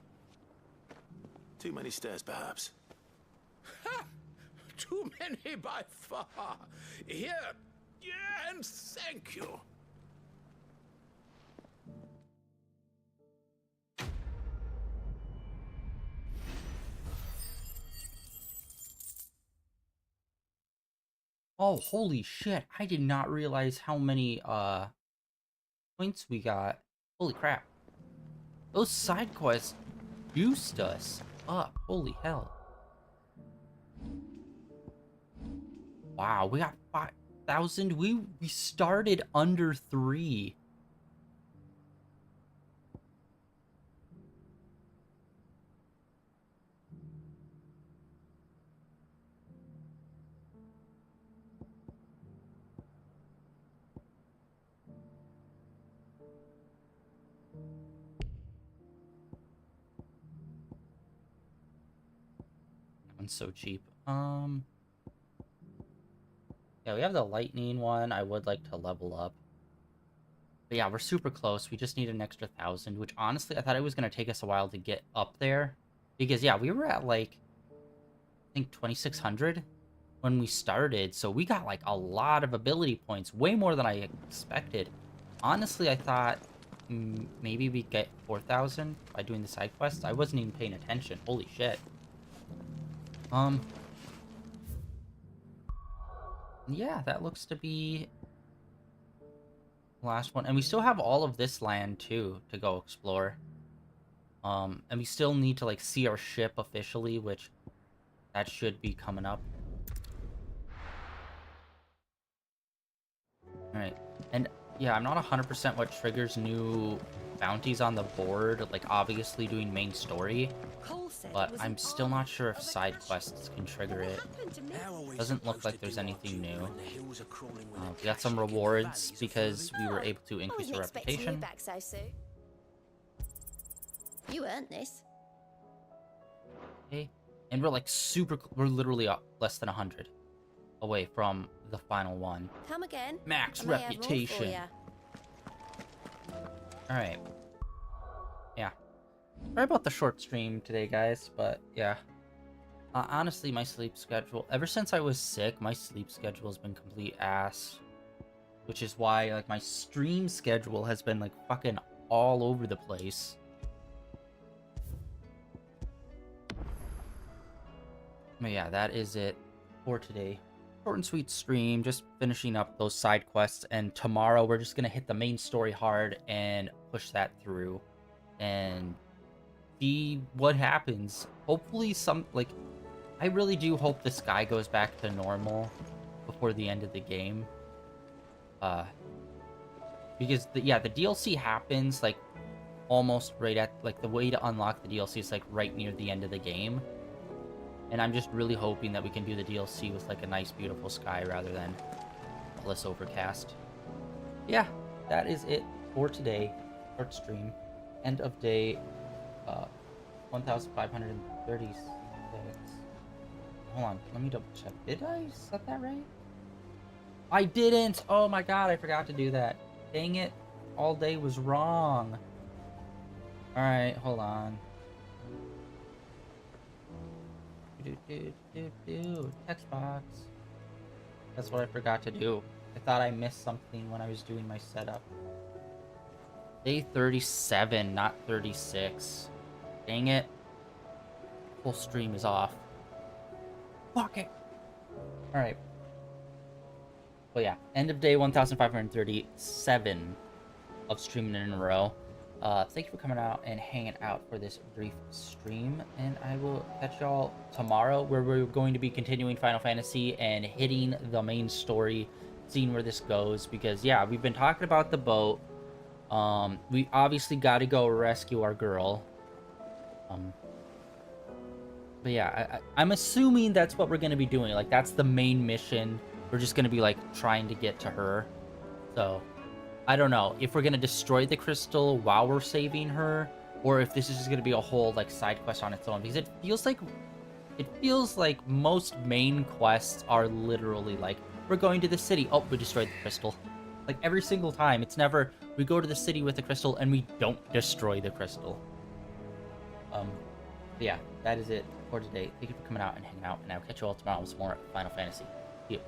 Speaker 2: Too many stairs, perhaps.
Speaker 9: Ha! Too many by far. Here, and thank you.
Speaker 1: Oh, holy shit. I did not realize how many points we got. Holy crap. Those side quests juiced us up. Holy hell. Wow, we got 5,000. We started under 3. One's so cheap. Yeah, we have the lightning one. I would like to level up. But yeah, we're super close. We just need an extra 1,000, which honestly, I thought it was going to take us a while to get up there. Because yeah, we were at like, I think 2,600 when we started. So we got like a lot of ability points, way more than I expected. Honestly, I thought maybe we'd get 4,000 by doing the side quests. I wasn't even paying attention. Holy shit. Yeah, that looks to be last one. And we still have all of this land, too, to go explore. And we still need to, like, see our ship officially, which that should be coming up. Alright. And, yeah, I'm not 100% what triggers new bounties on the board. Like, obviously doing main story. But I'm still not sure if side quests can trigger it. Doesn't look like there's anything new. We got some rewards because we were able to increase our reputation.
Speaker 10: You earned this.
Speaker 1: Okay. And we're like we're literally less than 100 away from the final one.
Speaker 10: Come again.
Speaker 1: Max reputation. Alright. Yeah. Sorry about the short stream today, guys, but yeah. Honestly, my sleep schedule, ever since I was sick, my sleep schedule has been complete ass. Which is why, like, my stream schedule has been, like, fucking all over the place. But yeah, that is it for today. Short and sweet stream, just finishing up those side quests, and tomorrow we're just gonna hit the main story hard and push that through and see what happens. Hopefully I really do hope the sky goes back to normal before the end of the game. Because the DLC happens like almost right at, like, the way to unlock the DLC is like right near the end of the game. And I'm just really hoping that we can do the DLC with, like, a nice, beautiful sky rather than all this overcast. Yeah, that is it for today. Short stream. End of day 1536. Hold on, let me double check. Did I set that right? I didn't! Oh my god, I forgot to do that. Dang it. All day was wrong. Alright, hold on. Text box. That's what I forgot to do. I thought I missed something when I was doing my setup. Day 37, not 36. Dang it. Full stream is off. Fuck it. Alright. Well, yeah. End of day 1537 of streaming in a row. Thank you for coming out and hanging out for this brief stream, and I will catch y'all tomorrow, where we're going to be continuing Final Fantasy and hitting the main story, seeing where this goes, because yeah, we've been talking about the boat. We obviously got to go rescue our girl. But yeah, I'm assuming that's what we're going to be doing. Like, that's the main mission. We're just going to be, like, trying to get to her. So I don't know if we're gonna destroy the crystal while we're saving her, or if this is just gonna be a whole, like, side quest on its own, because it feels like most main quests are literally like, we're going to the city, oh, we destroyed the crystal. Like, every single time. It's never we go to the city with the crystal and we don't destroy the crystal. Yeah, that is it for today. Thank you for coming out and hanging out, and I'll catch you all tomorrow with some more Final Fantasy. See you.